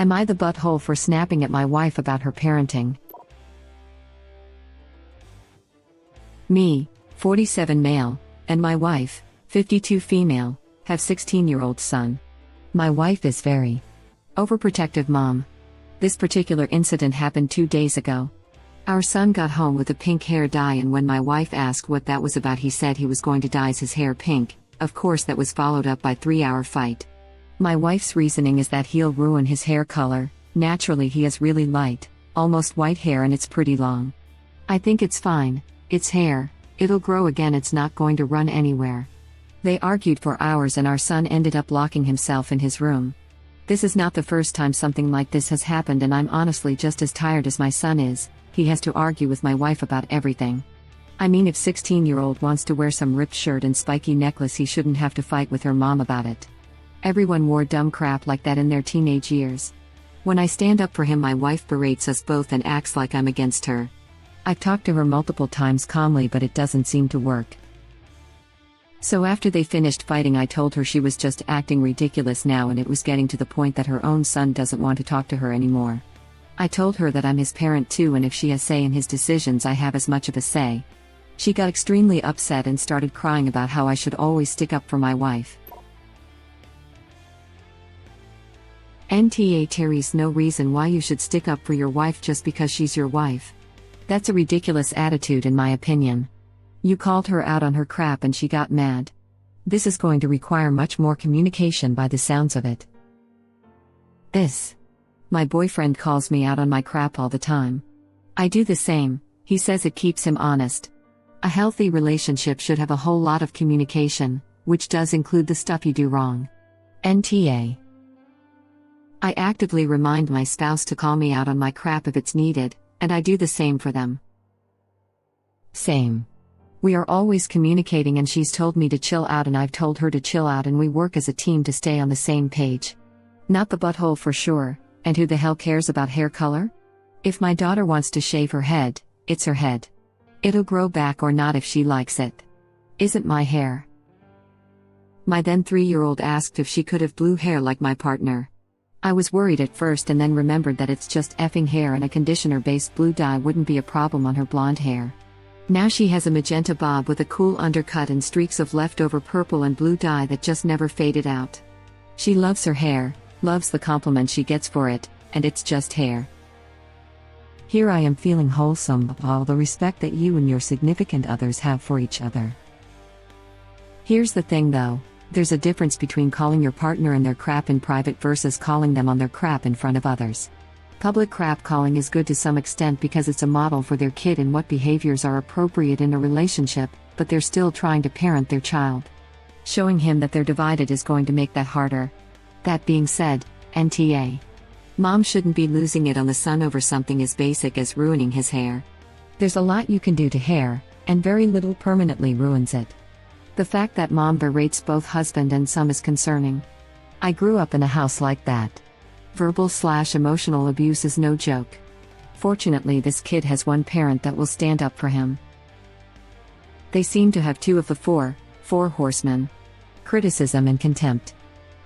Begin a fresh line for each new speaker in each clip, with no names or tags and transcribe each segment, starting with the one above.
Am I the butthole for snapping at my wife about her parenting? Me, 47 male, and my wife, 52 female, have 16-year-old son. My wife is very overprotective mom. This particular incident happened 2 days ago. Our son got home with a pink hair dye, and when my wife asked what that was about, he said he was going to dye his hair pink. Of course, that was followed up by a 3-hour fight. My wife's reasoning is that he'll ruin his hair color. Naturally, he has really light, almost white hair, and it's pretty long. I think it's fine. It's hair. It'll grow again. It's not going to run anywhere. They argued for hours, and our son ended up locking himself in his room. This is not the first time something like this has happened, and I'm honestly just as tired as my son is. He has to argue with my wife about everything. I mean, if 16-year-old wants to wear some ripped shirt and spiky necklace, he shouldn't have to fight with her mom about it. Everyone wore dumb crap like that in their teenage years. When I stand up for him, my wife berates us both and acts like I'm against her. I've talked to her multiple times calmly, but it doesn't seem to work. So after they finished fighting, I told her she was just acting ridiculous now, and it was getting to the point that her own son doesn't want to talk to her anymore. I told her that I'm his parent too, and if she has say in his decisions, I have as much of a say. She got extremely upset and started crying about how I should always stick up for my wife. There's no reason why you should stick up for your wife just because she's your wife. That's a ridiculous attitude, in my opinion. You called her out on her crap and she got mad. This is going to require much more communication by the sounds of it. My boyfriend calls me out on my crap all the time. I do the same. He says it keeps him honest. A healthy relationship should have a whole lot of communication, which does include the stuff you do wrong. I actively remind my spouse to call me out on my crap if it's needed, and I do the same for them. Same. We are always communicating, and she's told me to chill out and I've told her to chill out, and we work as a team to stay on the same page. Not the butthole for sure, and who the hell cares about hair color? If my daughter wants to shave her head, it's her head. It'll grow back or not if she likes it. Isn't my hair. My then 3-year-old asked if she could have blue hair like my partner. I was worried at first and then remembered that it's just effing hair, and a conditioner-based blue dye wouldn't be a problem on her blonde hair. Now she has a magenta bob with a cool undercut and streaks of leftover purple and blue dye that just never faded out. She loves her hair, loves the compliment she gets for it, and it's just hair. Here I am feeling wholesome with all the respect that you and your significant others have for each other. Here's the thing though, there's a difference between calling your partner and their crap in private versus calling them on their crap in front of others. Public crap calling is good to some extent because it's a model for their kid and what behaviors are appropriate in a relationship, but they're still trying to parent their child. Showing him that they're divided is going to make that harder. That being said, Mom shouldn't be losing it on the son over something as basic as ruining his hair. There's a lot you can do to hair, and very little permanently ruins it. The fact that mom berates both husband and son is concerning. I grew up in a house like that. Verbal/emotional abuse is no joke. Fortunately, this kid has one parent that will stand up for him. They seem to have 2 of the four horsemen: criticism and contempt.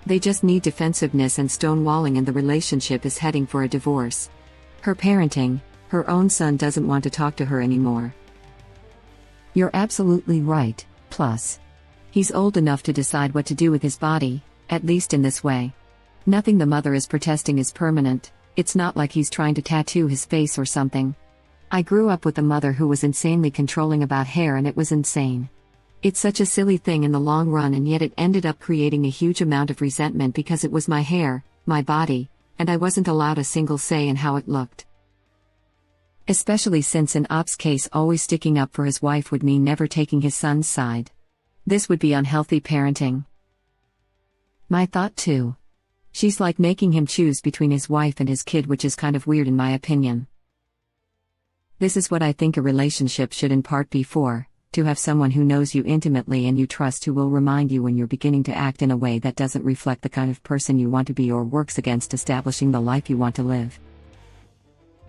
They just need defensiveness and stonewalling, and the relationship is heading for a divorce. Her parenting, her own son doesn't want to talk to her anymore. You're absolutely right, plus, he's old enough to decide what to do with his body, at least in this way. Nothing the mother is protesting is permanent. It's not like he's trying to tattoo his face or something. I grew up with a mother who was insanely controlling about hair, and it was insane. It's such a silly thing in the long run, and yet it ended up creating a huge amount of resentment because it was my hair, my body, and I wasn't allowed a single say in how it looked. Especially since in Op's case, always sticking up for his wife would mean never taking his son's side. This would be unhealthy parenting. My thought too. She's like making him choose between his wife and his kid, which is kind of weird in my opinion. This is what I think a relationship should in part be for: to have someone who knows you intimately and you trust, who will remind you when you're beginning to act in a way that doesn't reflect the kind of person you want to be or works against establishing the life you want to live.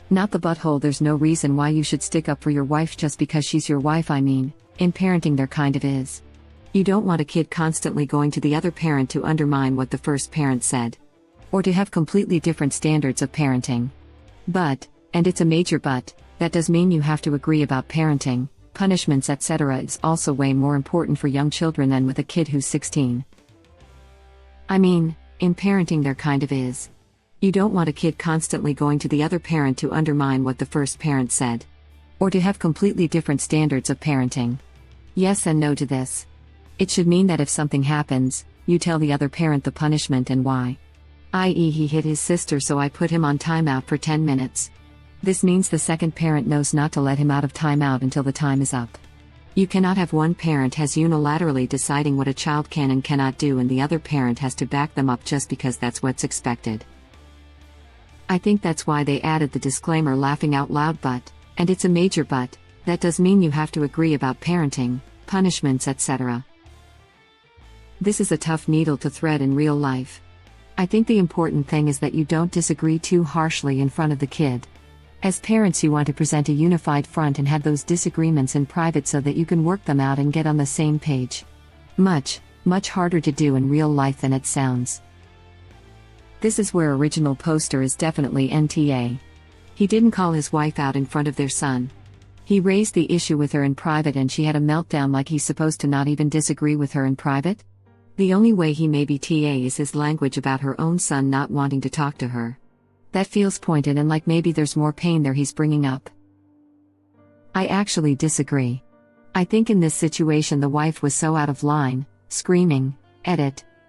Not the butthole. There's no reason why you should stick up for your wife just because she's your wife. I mean, in parenting there kind of is. You don't want a kid constantly going to the other parent to undermine what the first parent said. or to have completely different standards of parenting. But, and it's a major but, that does mean you have to agree about parenting, punishments, etc. is also way more important for young children than with a kid who's 16. I mean, in parenting there kind of is. You don't want a kid constantly going to the other parent to undermine what the first parent said. Or to have completely different standards of parenting. Yes and no to this. It should mean that if something happens, you tell the other parent the punishment and why. I.e., he hit his sister, so I put him on timeout for 10 minutes. This means the second parent knows not to let him out of timeout until the time is up. You cannot have one parent has unilaterally deciding what a child can and cannot do and the other parent has to back them up just because that's what's expected. I think that's why they added the disclaimer laughing out loud but, and it's a major but, that does mean you have to agree about parenting, punishments, etc. This is a tough needle to thread in real life. I think the important thing is that you don't disagree too harshly in front of the kid. As parents, you want to present a unified front and have those disagreements in private so that you can work them out and get on the same page. Much, much harder to do in real life than it sounds. This is where original poster is definitely NTA. He didn't call his wife out in front of their son. He raised the issue with her in private and she had a meltdown like he's supposed to not even disagree with her in private? The only way he may be TA is his language about her own son not wanting to talk to her. That feels pointed and like maybe there's more pain there he's bringing up. I actually disagree. I think in this situation the wife was so out of line, screaming,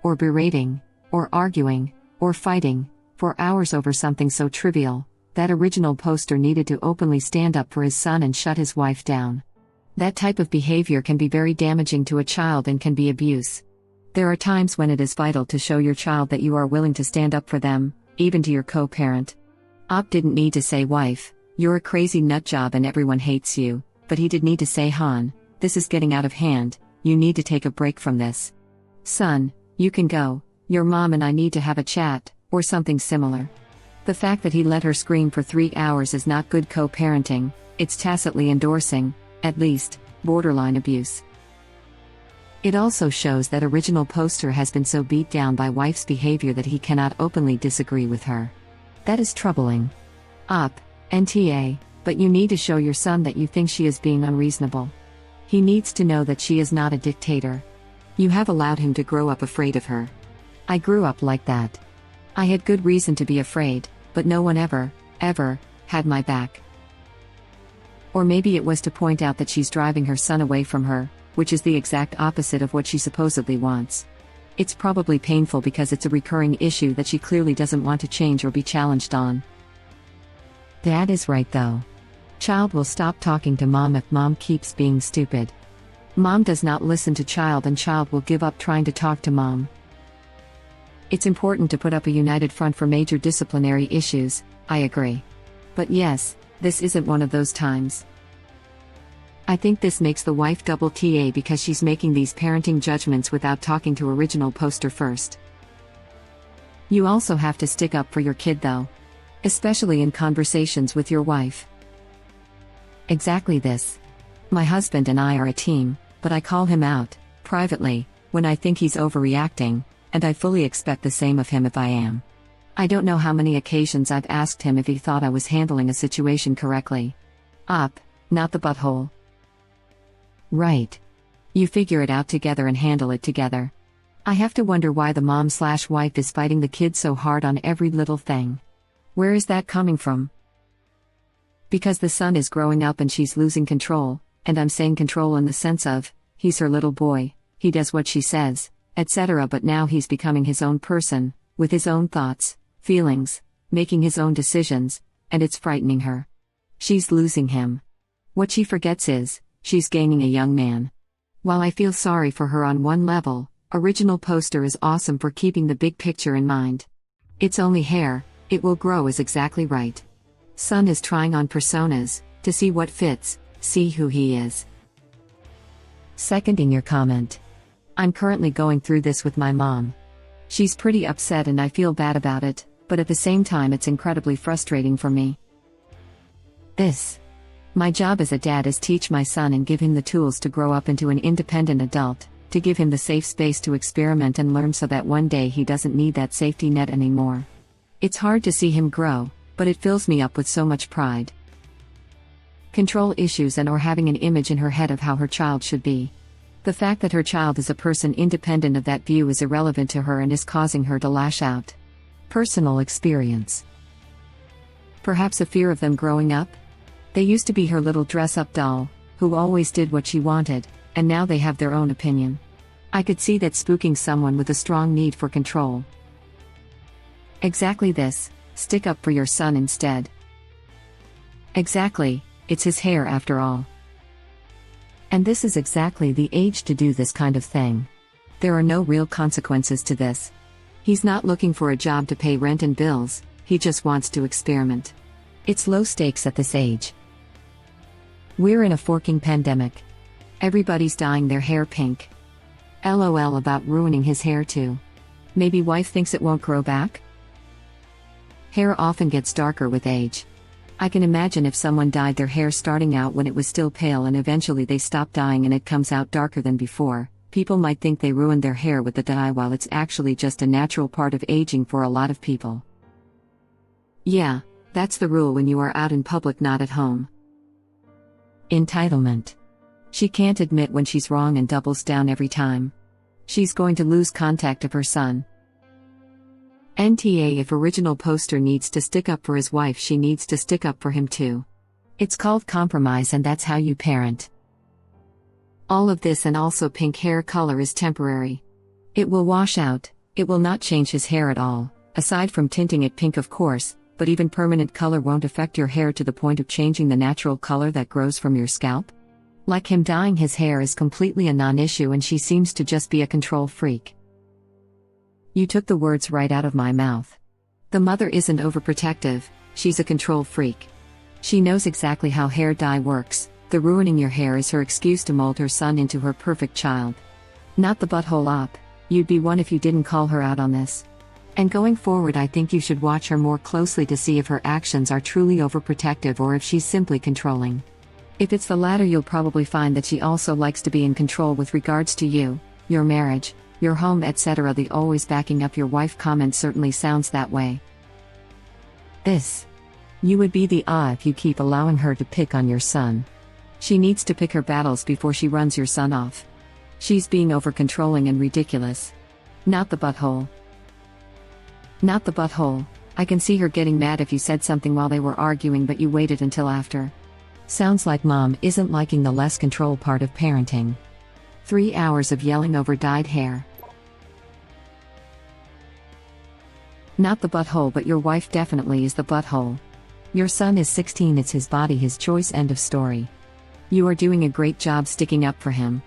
or berating, or arguing, or fighting, for hours over something so trivial, that original poster needed to openly stand up for his son and shut his wife down. That type of behavior can be very damaging to a child and can be abuse. There are times when it is vital to show your child that you are willing to stand up for them, even to your co-parent. Op didn't need to say, "Wife, you're a crazy nutjob and everyone hates you," but he did need to say, "Han, this is getting out of hand, you need to take a break from this. Son, you can go, your mom and I need to have a chat," or something similar. The fact that he let her scream for 3 hours is not good co-parenting, it's tacitly endorsing, at least, borderline abuse. It also shows that original poster has been so beat down by wife's behavior that he cannot openly disagree with her. That is troubling. Op, NTA, but you need to show your son that you think she is being unreasonable. He needs to know that she is not a dictator. You have allowed him to grow up afraid of her. I grew up like that. I had good reason to be afraid, but no one ever, had my back. Or maybe it was to point out that she's driving her son away from her, which is the exact opposite of what she supposedly wants. It's probably painful because it's a recurring issue that she clearly doesn't want to change or be challenged on. Dad is right though. Child will stop talking to mom if mom keeps being stupid. Mom does not listen to child and child will give up trying to talk to mom. It's important to put up a united front for major disciplinary issues, I agree. But yes, this isn't one of those times. I think this makes the wife double TA because she's making these parenting judgments without talking to original poster first. You also have to stick up for your kid though. Especially in conversations with your wife. Exactly this. My husband and I are a team, but I call him out, privately, when I think he's overreacting, and I fully expect the same of him if I am. I don't know how many occasions I've asked him if he thought I was handling a situation correctly. Op, not the butthole. Right. You figure it out together and handle it together. I have to wonder why the mom/wife is fighting the kid so hard on every little thing. Where is that coming from? Because the son is growing up and she's losing control, and I'm saying control in the sense of, he's her little boy, he does what she says, etc. But now he's becoming his own person, with his own thoughts, feelings, making his own decisions, and it's frightening her. She's losing him. What she forgets is, she's gaining a young man. While I feel sorry for her on one level, original poster is awesome for keeping the big picture in mind. It's only hair, it will grow is exactly right. Son is trying on personas, to see what fits, see who he is. Seconding your comment. I'm currently going through this with my mom. She's pretty upset and I feel bad about it, but at the same time it's incredibly frustrating for me. My job as a dad is teach my son and give him the tools to grow up into an independent adult, to give him the safe space to experiment and learn so that one day he doesn't need that safety net anymore. It's hard to see him grow, but it fills me up with so much pride. Control issues and or having an image in her head of how her child should be. The fact that her child is a person independent of that view is irrelevant to her and is causing her to lash out. Personal experience. Perhaps a fear of them growing up? They used to be her little dress-up doll, who always did what she wanted, and now they have their own opinion. I could see that spooking someone with a strong need for control. Exactly this, stick up for your son instead. Exactly, it's his hair after all. And this is exactly the age to do this kind of thing. There are no real consequences to this. He's not looking for a job to pay rent and bills, he just wants to experiment. It's low stakes at this age. We're in a forking pandemic. Everybody's dyeing their hair pink. LOL about ruining his hair too. Maybe wife thinks it won't grow back? Hair often gets darker with age. I can imagine if someone dyed their hair starting out when it was still pale and eventually they stop dyeing and it comes out darker than before, people might think they ruined their hair with the dye while it's actually just a natural part of aging for a lot of people. Yeah, that's the rule when you are out in public, not at home. Entitlement. She can't admit when she's wrong and doubles down every time. She's going to lose contact of her son. NTA if original poster needs to stick up for his wife, she needs to stick up for him too. It's called compromise and that's how you parent. All of this and also pink hair color is temporary. It will wash out, it will not change his hair at all, aside from tinting it pink of course, but even permanent color won't affect your hair to the point of changing the natural color that grows from your scalp. Like him dyeing his hair is completely a non-issue and she seems to just be a control freak. You took the words right out of my mouth. The mother isn't overprotective, she's a control freak. She knows exactly how hair dye works, the ruining your hair is her excuse to mold her son into her perfect child. Not the butthole op, you'd be one if you didn't call her out on this. And going forward I think you should watch her more closely to see if her actions are truly overprotective or if she's simply controlling. If it's the latter, you'll probably find that she also likes to be in control with regards to you, your marriage, your home, etc. The always backing up your wife comment certainly sounds that way. This. You would be the if you keep allowing her to pick on your son. She needs to pick her battles before she runs your son off. She's being over-controlling and ridiculous. Not the butthole. Not the butthole. I can see her getting mad if you said something while they were arguing but you waited until after. Sounds like mom isn't liking the less control part of parenting. 3 hours of yelling over dyed hair. Not the butthole, but your wife definitely is the butthole. Your son is 16, it's his body, his choice, end of story. You are doing a great job sticking up for him.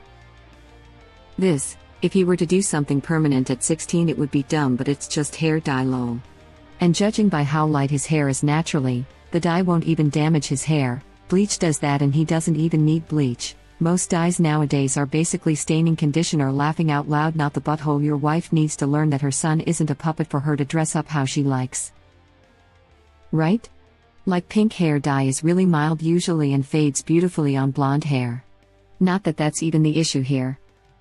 This, if he were to do something permanent at 16 it would be dumb, but it's just hair dye lol. And judging by how light his hair is naturally, the dye won't even damage his hair. Bleach does that and he doesn't even need bleach. Most dyes nowadays are basically staining conditioner. Laughing out loud. Not the butthole. Your wife needs to learn that her son isn't a puppet for her to dress up how she likes. Right? Like pink hair dye is really mild usually and fades beautifully on blonde hair. Not that that's even the issue here.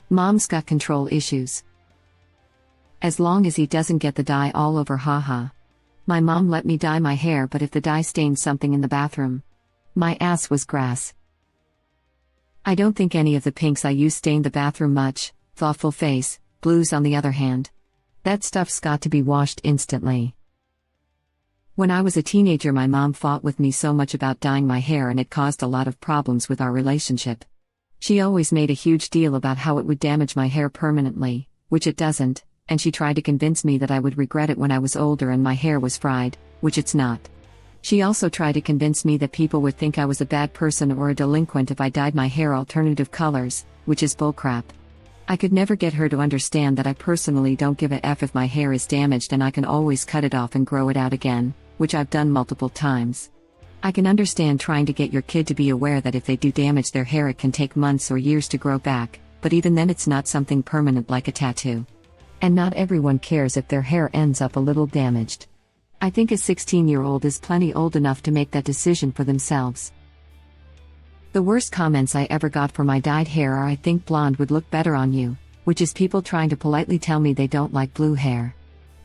Mom's got control issues. As long as he doesn't get the dye all over, haha. My mom let me dye my hair, but if the dye stained something in the bathroom, my ass was grass. I don't think any of the pinks I use stain the bathroom much. Thoughtful face. Blues on the other hand. That stuff's got to be washed instantly. When I was a teenager my mom fought with me so much about dyeing my hair and it caused a lot of problems with our relationship. She always made a huge deal about how it would damage my hair permanently, which it doesn't, and she tried to convince me that I would regret it when I was older and my hair was fried, which it's not. She also tried to convince me that people would think I was a bad person or a delinquent if I dyed my hair alternative colors, which is bullcrap. I could never get her to understand that I personally don't give a F if my hair is damaged and I can always cut it off and grow it out again, which I've done multiple times. I can understand trying to get your kid to be aware that if they do damage their hair it can take months or years to grow back, but even then it's not something permanent like a tattoo. And not everyone cares if their hair ends up a little damaged. I think a 16-year-old is plenty old enough to make that decision for themselves. The worst comments I ever got for my dyed hair are "I think blonde would look better on you," which is people trying to politely tell me they don't like blue hair.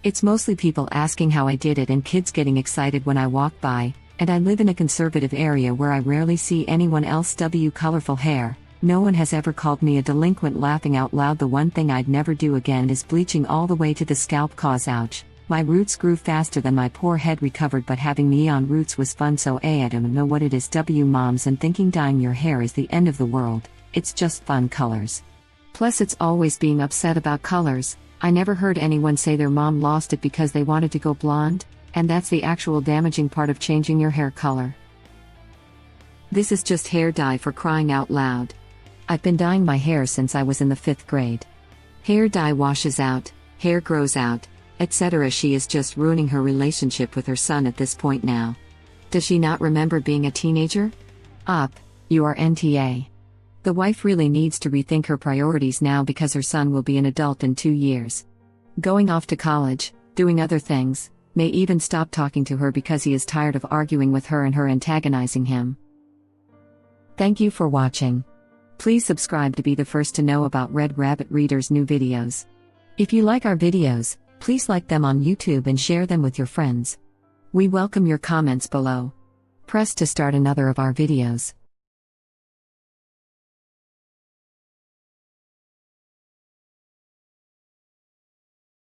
It's mostly people asking how I did it and kids getting excited when I walk by, and I live in a conservative area where I rarely see anyone else with colorful hair. No one has ever called me a delinquent. Laughing out loud. The one thing I'd never do again is bleaching all the way to the scalp, cause ouch. My roots grew faster than my poor head recovered, but having neon roots was fun, so I don't know what it is. Moms and thinking dyeing your hair is the end of the world. It's just fun colors. Plus it's always being upset about colors. I never heard anyone say their mom lost it because they wanted to go blonde, and that's the actual damaging part of changing your hair color. This is just hair dye, for crying out loud. I've been dyeing my hair since I was in the 5th grade. Hair dye washes out, hair grows out, etc. She is just ruining her relationship with her son at this point now. Does she not remember being a teenager? You are NTA. The wife really needs to rethink her priorities now because her son will be an adult in 2 years. Going off to college, doing other things, may even stop talking to her because he is tired of arguing with her and her antagonizing him. Thank you for watching. Please subscribe to be the first to know about Red Rabbit Reader's new videos. If you like our videos, please like them on YouTube and share them with your friends. We welcome your comments below. Press to start another of our videos.